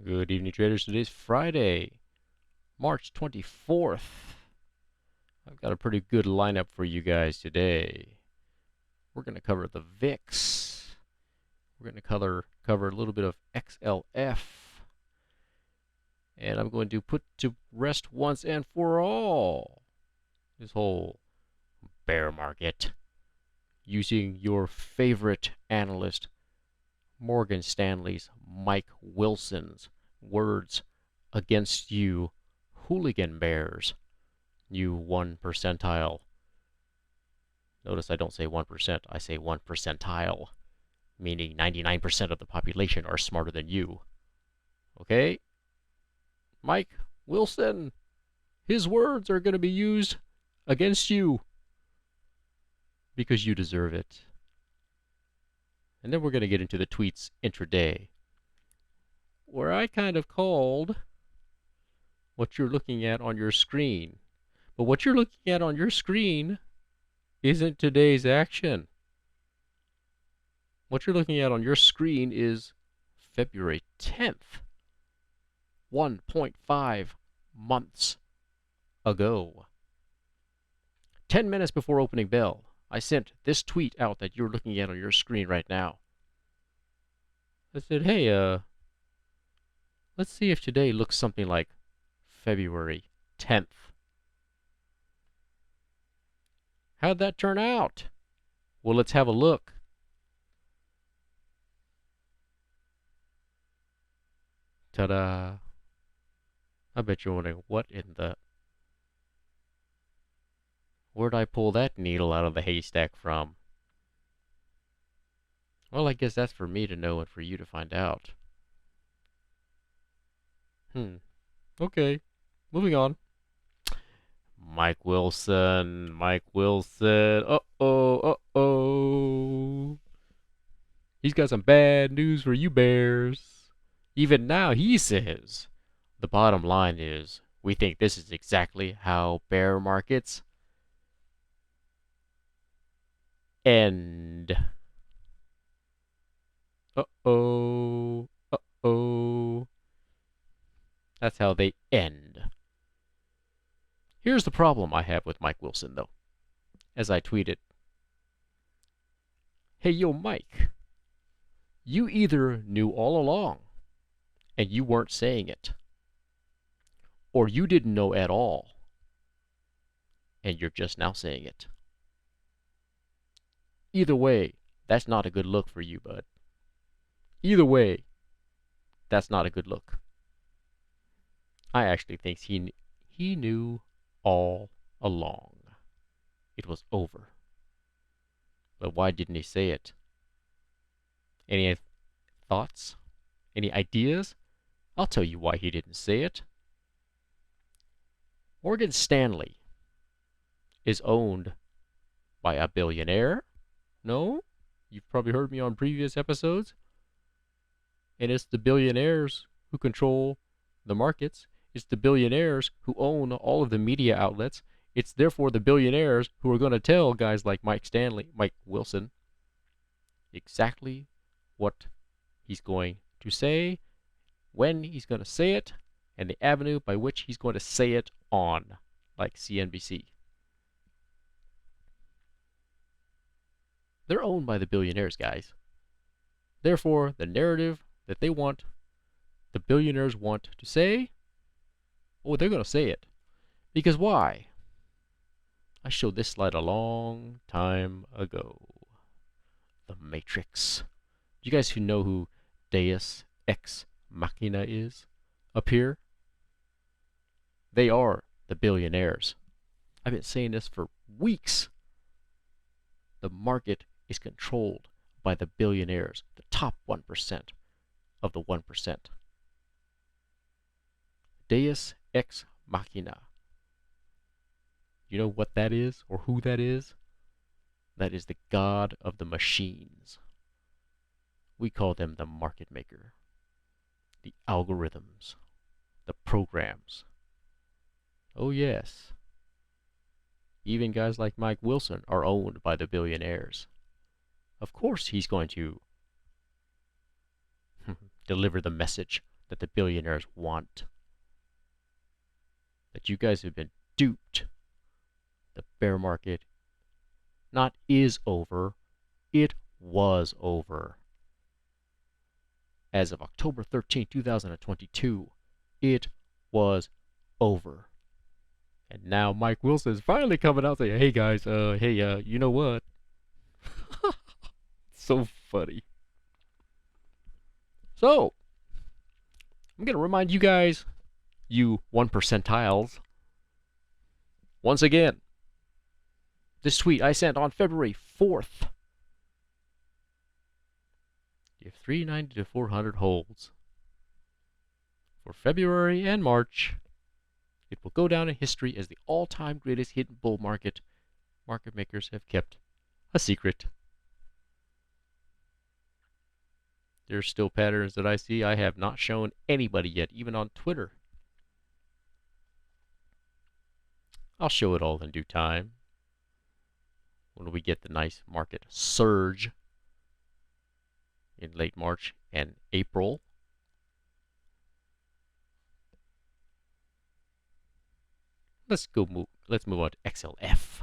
Good evening, traders. Today's Friday, March 24th. I've got a pretty good lineup for you guys today. We're going to cover the VIX. We're going to cover a little bit of XLF. And I'm going to put to rest once and for all this whole bear market using your favorite analyst, Morgan Stanley's Mike Wilson's words against you, hooligan bears, you 1 percentile. Notice I don't say 1%, I say 1 percentile, meaning 99% of the population are smarter than you. Okay? Mike Wilson, his words are going to be used against you because you deserve it. And then we're going to get into the tweets intraday, where I kind of called what you're looking at on your screen. But what you're looking at on your screen isn't today's action. What you're looking at on your screen is February 10th, 1.5 months ago. 10 minutes before opening bell, I sent this tweet out that you're looking at on your screen right now. I said, hey, let's see if today looks something like February 10th. How'd that turn out? Well, let's have a look. Ta-da. I bet you're wondering, what in the... Where'd I pull that needle out of the haystack from? Well, I guess that's for me to know and for you to find out. Okay. Moving on. Mike Wilson. Uh-oh. He's got some bad news for you bears. Even now, he says, the bottom line is, we think this is exactly how bear markets end. Uh-oh. That's how they end. Here's the problem I have with Mike Wilson, though, as I tweeted. Hey, yo, Mike, you either knew all along and you weren't saying it, or you didn't know at all and you're just now saying it. Either way, that's not a good look for you, bud. Either way, that's not a good look. I actually think he knew all along. It was over. But why didn't he say it? Any thoughts? Any ideas? I'll tell you why he didn't say it. Morgan Stanley is owned by a billionaire. No? You've probably heard me on previous episodes. And it's the billionaires who control the markets. It's the billionaires who own all of the media outlets. It's therefore the billionaires who are going to tell guys like Mike Wilson, exactly what he's going to say, when he's going to say it, and the avenue by which he's going to say it on, like CNBC. They're owned by the billionaires, guys. Therefore, the narrative that they want, the billionaires want to say, oh, they're going to say it. Because why? I showed this slide a long time ago. The Matrix. Do you guys who know who Deus Ex Machina is up here? They are the billionaires. I've been saying this for weeks. The market is controlled by the billionaires, the top 1% of the 1%. Deus Ex Machina. You know what that is, or who that is? That is the god of the machines. We call them the market maker, the algorithms, the programs. Oh yes. Even guys like Mike Wilson are owned by the billionaires. Of course he's going to deliver the message that the billionaires want. That you guys have been duped. The bear market not is over, it was over. As of October 13, 2022, it was over. And now Mike Wilson is finally coming out saying, hey guys, you know what? So funny. So, I'm going to remind you guys, you 1 percentiles, once again, this tweet I sent on February 4th. You have 390 to 400 holds. For February and March, it will go down in history as the all-time greatest hidden bull market. Market makers have kept a secret. There's still patterns that I see I have not shown anybody yet, even on Twitter. I'll show it all in due time. When we get the nice market surge in late March and April. Let's move on to XLF.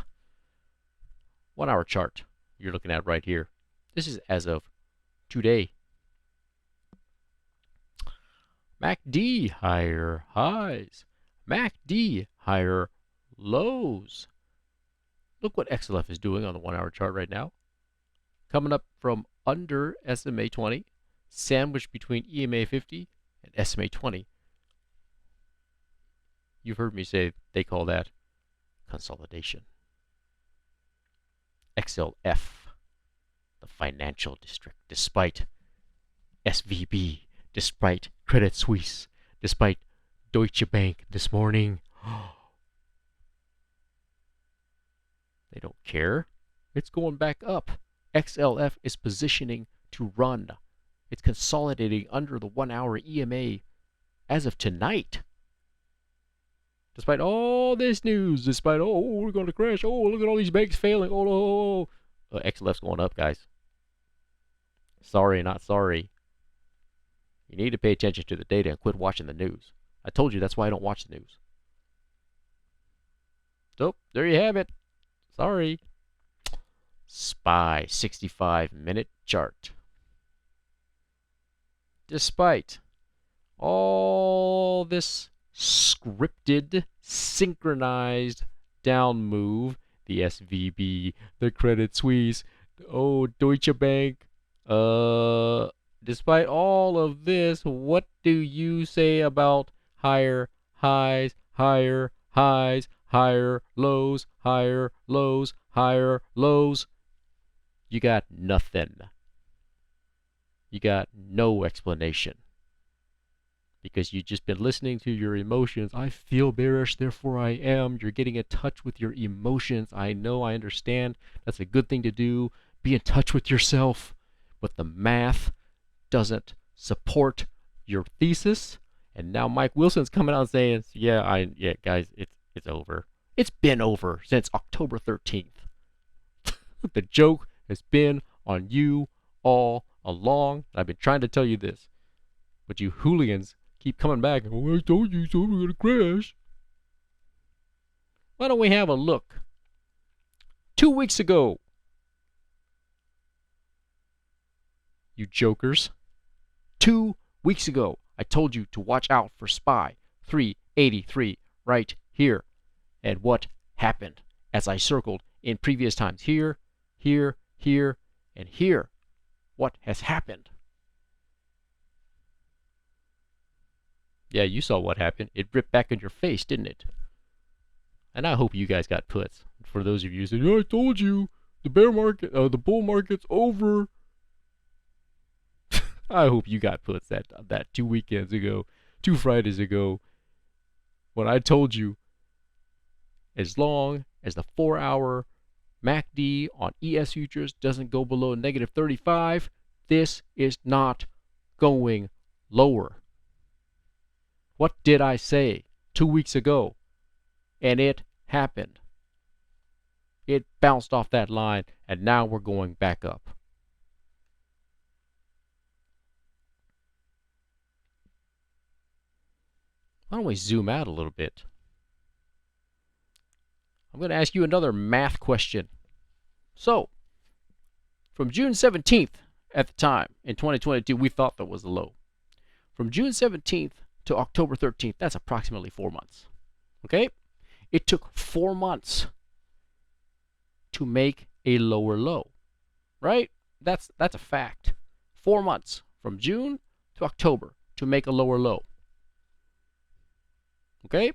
1 hour chart you're looking at right here. This is as of today. MACD higher highs. MACD higher lows. Look what XLF is doing on the 1 hour chart right now. Coming up from under SMA 20, sandwiched between EMA 50 and SMA 20. You've heard me say they call that consolidation. XLF, the financial district, despite SVB, despite Credit Suisse, despite Deutsche Bank this morning. They don't care. It's going back up. XLF is positioning to run. It's consolidating under the 1 hour EMA as of tonight. Despite all this news, despite, oh, we're going to crash, oh, look at all these banks failing, oh, XLF's going up, guys. Sorry, not sorry. You need to pay attention to the data and quit watching the news. I told you that's why I don't watch the news. So, there you have it. Sorry. SPY 65-minute chart. Despite all this scripted, synchronized down move, the SVB, the Credit Suisse, Deutsche Bank, despite all of this, what do you say about higher highs, higher highs, higher lows, higher lows, higher lows? You got nothing. You got no explanation. Because you've just been listening to your emotions. I feel bearish, therefore I am. You're getting in touch with your emotions. I know, I understand. That's a good thing to do. Be in touch with yourself. But the math doesn't support your thesis. And now Mike Wilson's coming out and saying, yeah, guys, it's over. It's been over since October 13th. The joke has been on you all along. I've been trying to tell you this. But you hooligans keep coming back. Oh, I told you so, we're going to crash. Why don't we have a look? 2 weeks ago, you jokers, 2 weeks ago, I told you to watch out for SPY 383 right here. And what happened as I circled in previous times? Here, here, here, and here. What has happened? Yeah, you saw what happened. It ripped back in your face, didn't it? And I hope you guys got puts. For those of you who said, yeah, I told you, the bear market, the bull market's over. I hope you got puts that 2 weekends ago, 2 Fridays ago, when I told you, as long as the 4 hour MACD on ES futures doesn't go below negative 35, this is not going lower. What did I say 2 weeks ago? And it happened. It bounced off that line, and now we're going back up. Why don't we zoom out a little bit? I'm going to ask you another math question. So, from June 17th at the time in 2022, we thought that was the low. From June 17th to October 13th, that's approximately 4 months. Okay? It took 4 months to make a lower low, right? That's a fact. 4 months from June to October to make a lower low. Okay?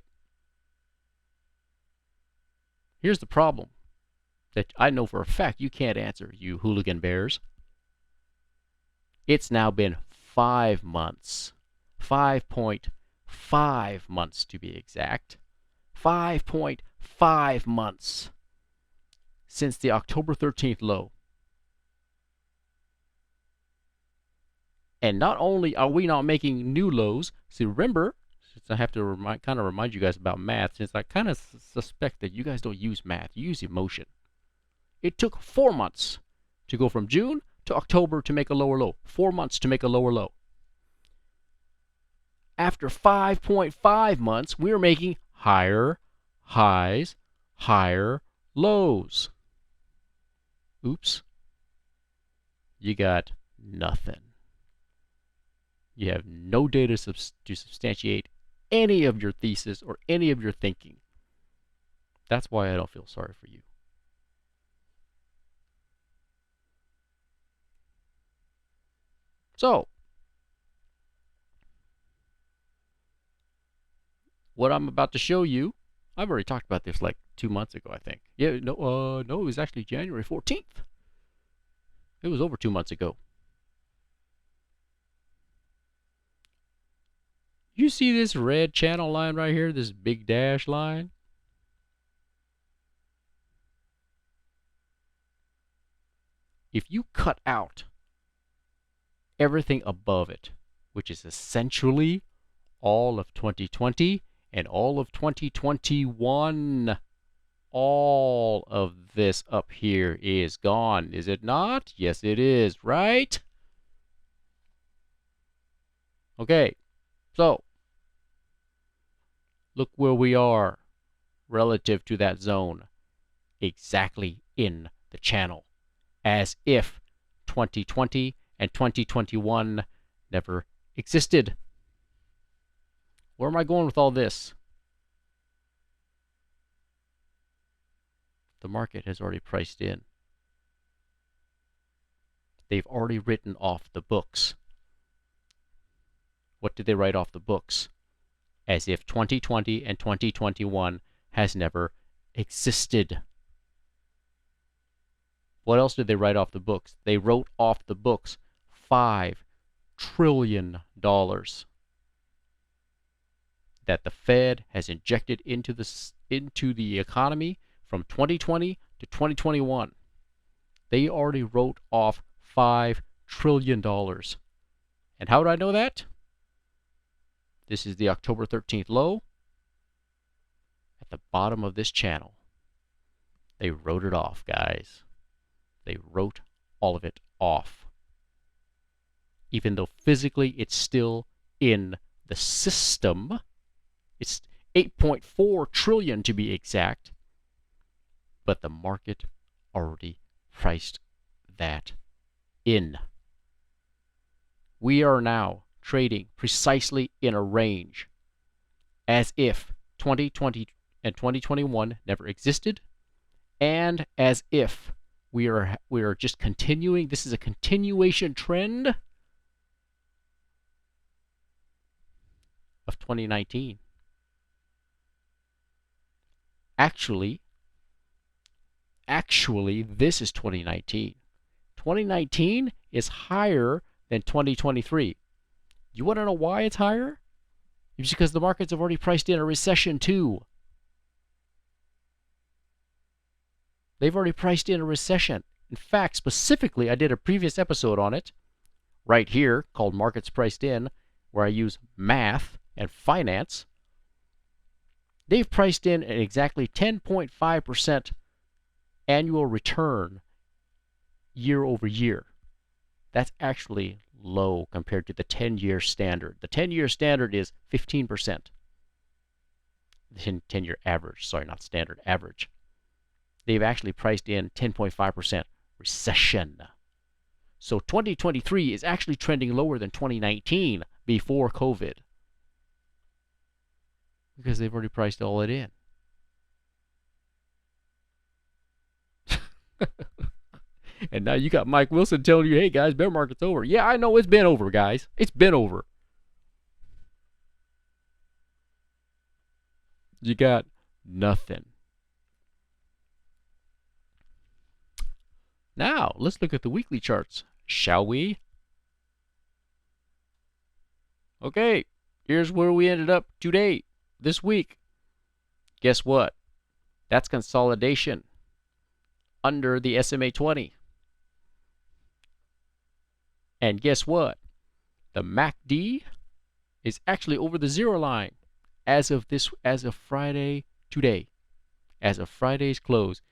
Here's the problem that I know for a fact you can't answer, you hooligan bears. It's now been 5 months. 5.5 months to be exact. 5.5 months since the October 13th low. And not only are we not making new lows, see, remember, since I have to remind you guys about math, since I kind of suspect that you guys don't use math, you use emotion. It took 4 months to go from June to October to make a lower low. 4 months to make a lower low. After 5.5 months, we're making higher highs, higher lows. Oops. You got nothing. You have no data to substantiate any of your thesis or any of your thinking. That's why I don't feel sorry for you. So, what I'm about to show you, I've already talked about this like 2 months ago, I think. Yeah, no, it was actually January 14th. It was over 2 months ago. You see this red channel line right here, this big dash line? If you cut out everything above it, which is essentially all of 2020 and all of 2021, all of this up here is gone, is it not? Yes, it is, right? Okay, so look where we are relative to that zone, exactly in the channel, as if 2020 and 2021 never existed. Where am I going with all this? The market has already priced in. They've already written off the books. What did they write off the books? As if 2020 and 2021 has never existed. What else did they write off the books? They wrote off the books $5 trillion that the Fed has injected into the economy from 2020 to 2021. They already wrote off $5 trillion. And how do I know that? This is the October 13th low at the bottom of this channel. They wrote it off, guys. They wrote all of it off. Even though physically it's still in the system. It's 8.4 trillion to be exact. But the market already priced that in. We are now trading precisely in a range as if 2020 and 2021 never existed, and as if we are just continuing. This is a continuation trend of 2019. Actually, this is 2019. 2019 is higher than 2023. You want to know why it's higher? It's because the markets have already priced in a recession too. They've already priced in a recession. In fact, specifically, I did a previous episode on it right here called Markets Priced In, where I use math and finance. They've priced in an exactly 10.5% annual return year over year. That's actually low compared to the 10-year standard. The 10-year standard is 15%. 10-year average, sorry, not standard, average. They've actually priced in 10.5% recession. So 2023 is actually trending lower than 2019 before COVID because they've already priced all it in. And now you got Mike Wilson telling you, hey guys, bear market's over. Yeah, I know it's been over, guys. It's been over. You got nothing. Now, let's look at the weekly charts, shall we? Okay, here's where we ended up today, this week. Guess what? That's consolidation under the SMA 20. And guess what? The MACD is actually over the zero line as of Friday today. As of Friday's close.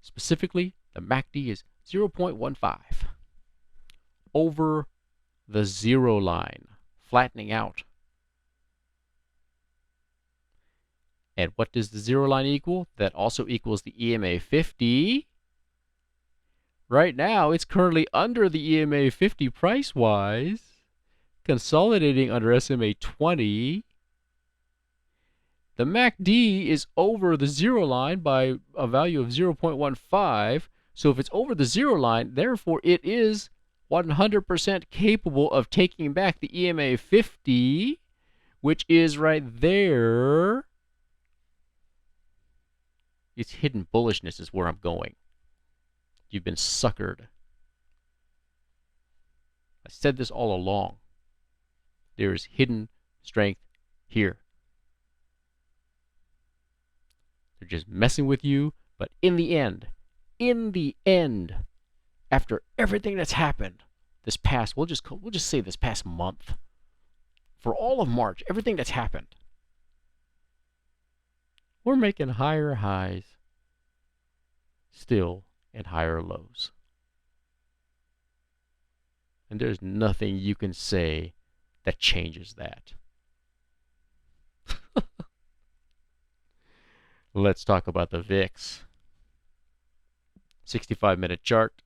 Specifically, the MACD is 0.15 over the zero line, flattening out. And what does the zero line equal? That also equals the EMA 50. Right now, it's currently under the EMA 50 price-wise, consolidating under SMA 20. The MACD is over the zero line by a value of 0.15. So if it's over the zero line, therefore it is 100% capable of taking back the EMA 50, which is right there. Its hidden bullishness is where I'm going. You've been suckered. I said this all along. There is hidden strength here. They're just messing with you, but in the end, after everything that's happened this past, we'll just say this past month, for all of March, everything that's happened, we're making higher highs still and higher lows. And there's nothing you can say that changes that. Let's talk about the VIX. 65-minute chart.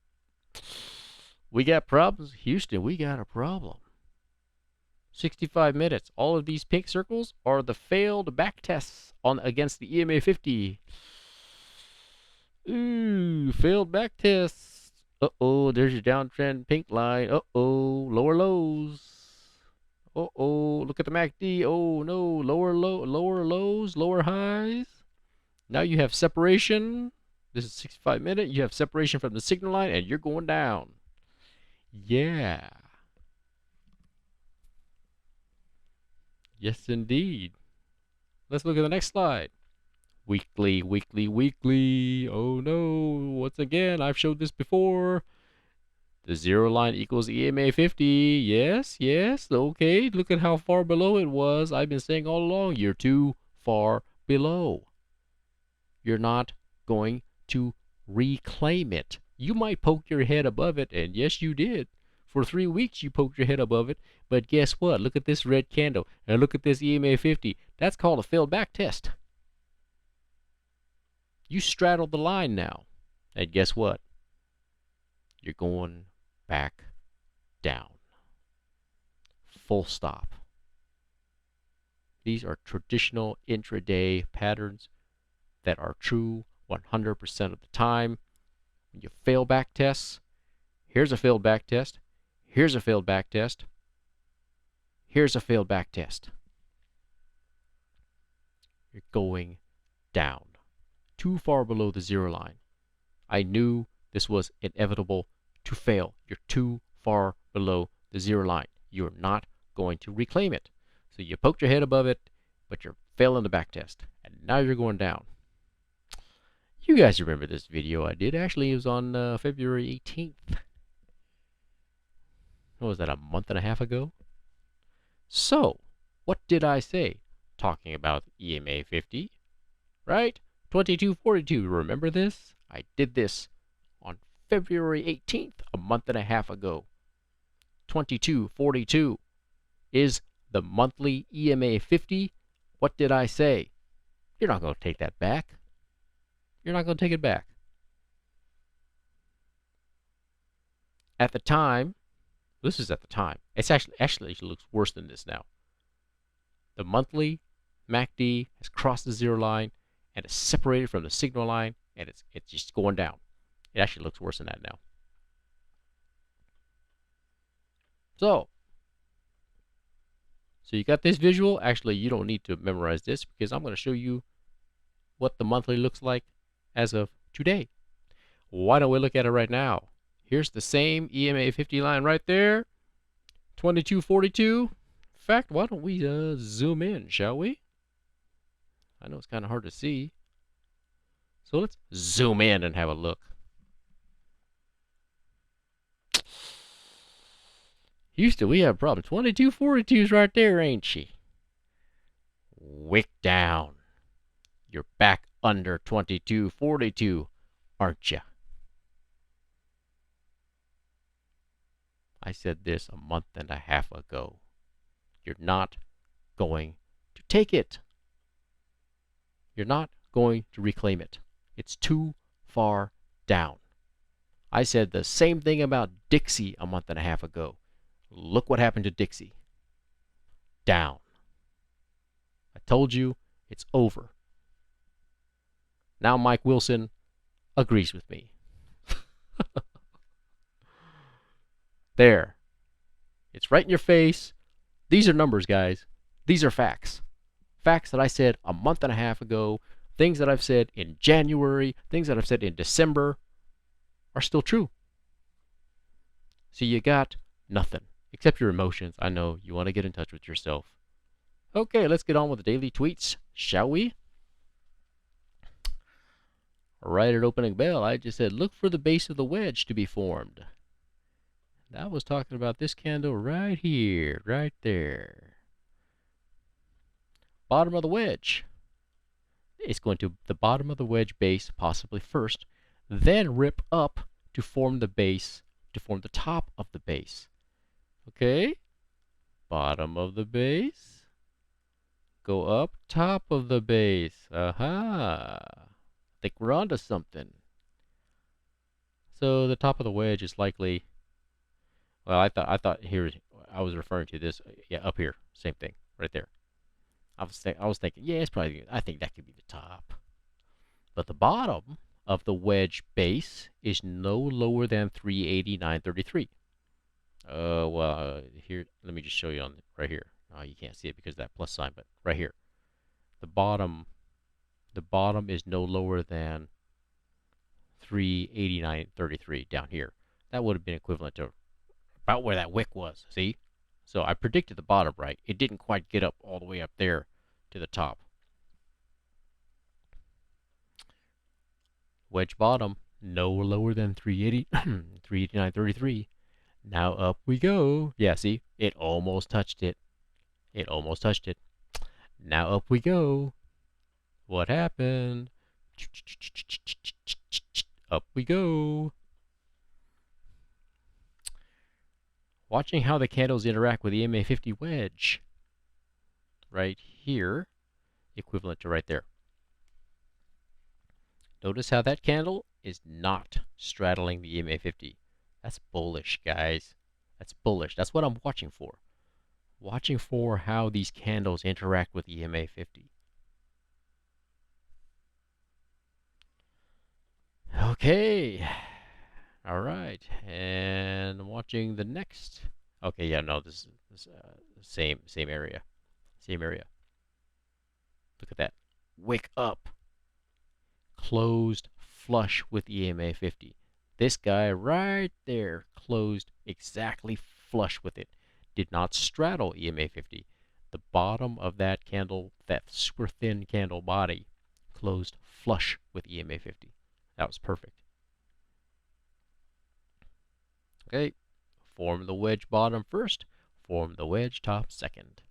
We got problems. Houston, we got a problem. 65 minutes. All of these pink circles are the failed back tests against the EMA 50. Ooh, failed back tests. Uh-oh, there's your downtrend pink line. Uh-oh, lower lows. Uh-oh, look at the MACD. Oh, no, lower lows, lower highs. Now you have separation. This is 65 minute. You have separation from the signal line, and you're going down. Yeah. Yes, indeed. Let's look at the next slide. Weekly. Oh no, once again, I've showed this before. The zero line equals EMA 50. Yes, okay. Look at how far below it was. I've been saying all along, you're too far below. You're not going to reclaim it. You might poke your head above it, and yes, you did. For 3 weeks, you poked your head above it, but guess what? Look at this red candle, and look at this EMA 50. That's called a failed back test. You straddled the line now, and guess what? You're going back down. Full stop. These are traditional intraday patterns that are true 100% of the time. When you fail back tests, here's a failed back test, here's a failed back test, here's a failed back test. You're going down. Too far below the zero line. I knew this was inevitable to fail. You're too far below the zero line. You're not going to reclaim it. So you poked your head above it, but you're failing the back test. And now you're going down. You guys remember this video I did. Actually, it was on February 18th. What was that, a month and a half ago? So, what did I say? Talking about EMA 50, right? 2242, remember this? I did this on February 18th, a month and a half ago. 2242 is the monthly EMA 50. What did I say? You're not going to take that back. You're not going to take it back. At the time, this is at the time. It's actually it looks worse than this now. The monthly MACD has crossed the zero line and it's separated from the signal line, and it's just going down. It actually looks worse than that now. So you got this visual. Actually, you don't need to memorize this because I'm going to show you what the monthly looks like as of today. Why don't we look at it right now? Here's the same EMA 50 line right there, 2242. In fact, why don't we zoom in, shall we? I know it's kind of hard to see. So let's zoom in and have a look. Houston, we have a problem. 2242's right there, ain't she? Wick down. You're back under 2242, aren't you? I said this a month and a half ago. You're not going to take it. You're not going to reclaim it. It's too far down. I said the same thing about Dixie a month and a half ago. Look what happened to Dixie. Down. I told you it's over. Now Mike Wilson agrees with me. There. It's right in your face. These are numbers, guys. These are facts. Facts that I said a month and a half ago, things that I've said in January, things that I've said in December are still true. So you got nothing except your emotions. I know you want to get in touch with yourself. Okay, let's get on with the daily tweets, shall we? Right at opening bell, I just said, look for the base of the wedge to be formed. That was talking about this candle right here, right there. Bottom of the wedge. It's going to the bottom of the wedge base, possibly first, then rip up to form the base, to form the top of the base. Okay? Bottom of the base. Go up, top of the base. Aha. I think we're onto something. So the top of the wedge is likely, well, I thought here I was referring to this, yeah, up here, same thing, right there. I was thinking, yeah, it's probably, I think that could be the top. But the bottom of the wedge base is no lower than 389.33. Here, let me just show you on right here. Oh, you can't see it because of that plus sign, but right here, the bottom is no lower than 389.33 down here. That would have been equivalent to about where that wick was. See? So I predicted the bottom right. It didn't quite get up all the way up there to the top. Wedge bottom, no lower than 389.33. Now up we go. Yeah, see? It almost touched it. It almost touched it. Now up we go. What happened? Up we go. Watching how the candles interact with the EMA 50 wedge. Right here, equivalent to right there. Notice how that candle is not straddling the EMA 50. That's bullish, guys. That's bullish. That's what I'm watching for. Watching for how these candles interact with EMA 50. Okay. All right. And I'm watching the next. Okay, yeah, no, this is same area. Same area. Look at that. Wick up. Closed flush with EMA 50. This guy right there closed exactly flush with it. Did not straddle EMA 50. The bottom of that candle, that super thin candle body, closed flush with EMA 50. That was perfect. Okay, form the wedge bottom first, form the wedge top second.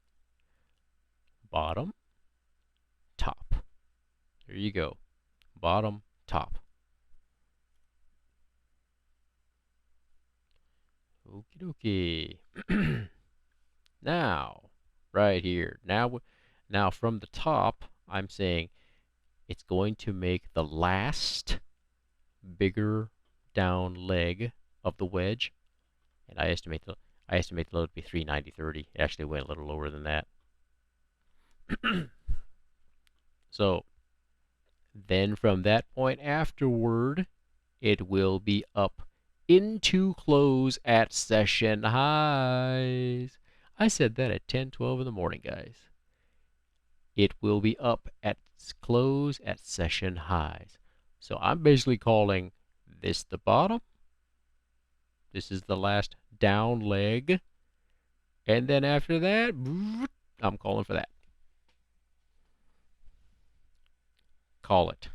Bottom, top. There you go. Bottom, top. Okie dokie. Now, right here. Now from the top, I'm saying It's going to make the last bigger down leg of the wedge, and I estimate the low to be 390.30. It actually went a little lower than that. So then from that point afterward, it will be up into close at session highs. I said that at 10:12 in the morning, guys. It will be up at close at session highs. So I'm basically calling this the bottom. This is the last down leg. And then after that, I'm calling for that. Call it.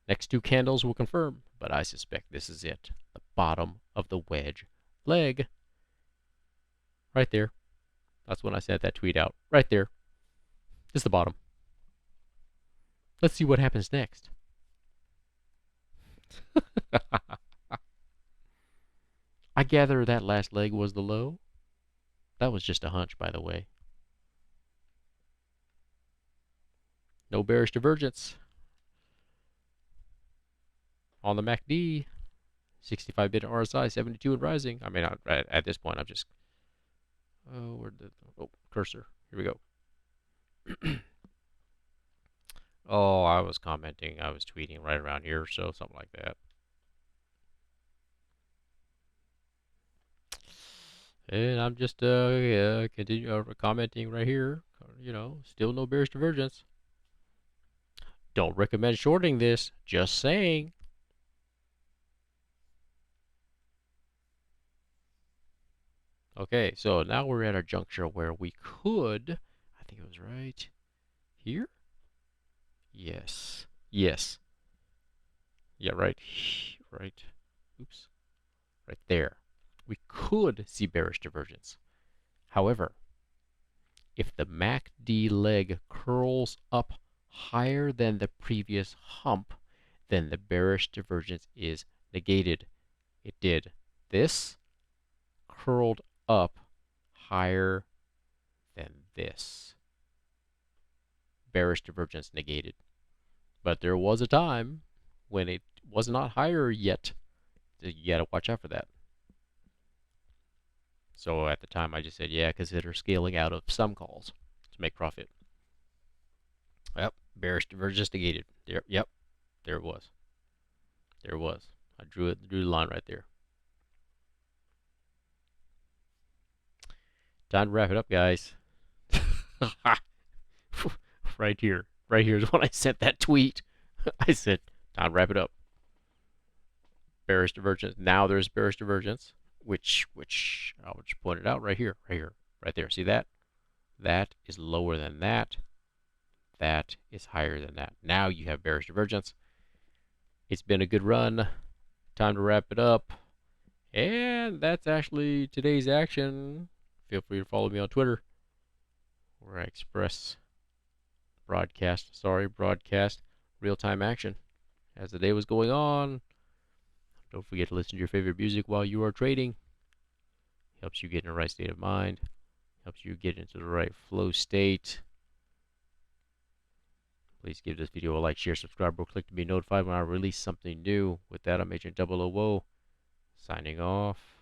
Next two candles will confirm, but I suspect this is it. The bottom of the wedge leg. Right there. That's when I sent that tweet out. Right there. It's the bottom. Let's see what happens next. I gather that last leg was the low. That was just a hunch, by the way. No bearish divergence. On the MACD, 65-bit RSI, 72 and rising. I mean, at this point, I'm just... Oh, where'd the... Oh, cursor. Here we go. Oh, I was commenting. I was tweeting right around here, so something like that. And I'm just continue commenting right here. You know, still no bearish divergence. Don't recommend shorting this. Just saying. Okay, so now we're at a juncture where we could, I think it was right here. Yes. Yes. Yeah, right. Right. Oops. Right there. We could see bearish divergence. However, if the MACD leg curls up higher than the previous hump, then the bearish divergence is negated. It did this, curled up higher than this. Bearish divergence negated. But there was a time when it was not higher yet. You got to watch out for that. So at the time, I just said, yeah, consider scaling out of some calls to make profit. Yep, bearish divergence negated. There, yep, there it was. There it was. I drew the line right there. Time to wrap it up, guys. Right here. Right here is when I sent that tweet. I said, time to wrap it up. Bearish divergence. Now there's bearish divergence, which I'll just point it out right here, right there. See that? That is lower than that. That is higher than that. Now you have bearish divergence. It's been a good run. Time to wrap it up. And that's actually today's action. Feel free to follow me on Twitter, where I broadcast real-time action as the day was going on. Don't forget to listen to your favorite music while you are trading. Helps you get in the right state of mind. Helps you get into the right flow state. Please give this video a like, share, subscribe, or click to be notified when I release something new. With that, I'm Agent 000, signing off.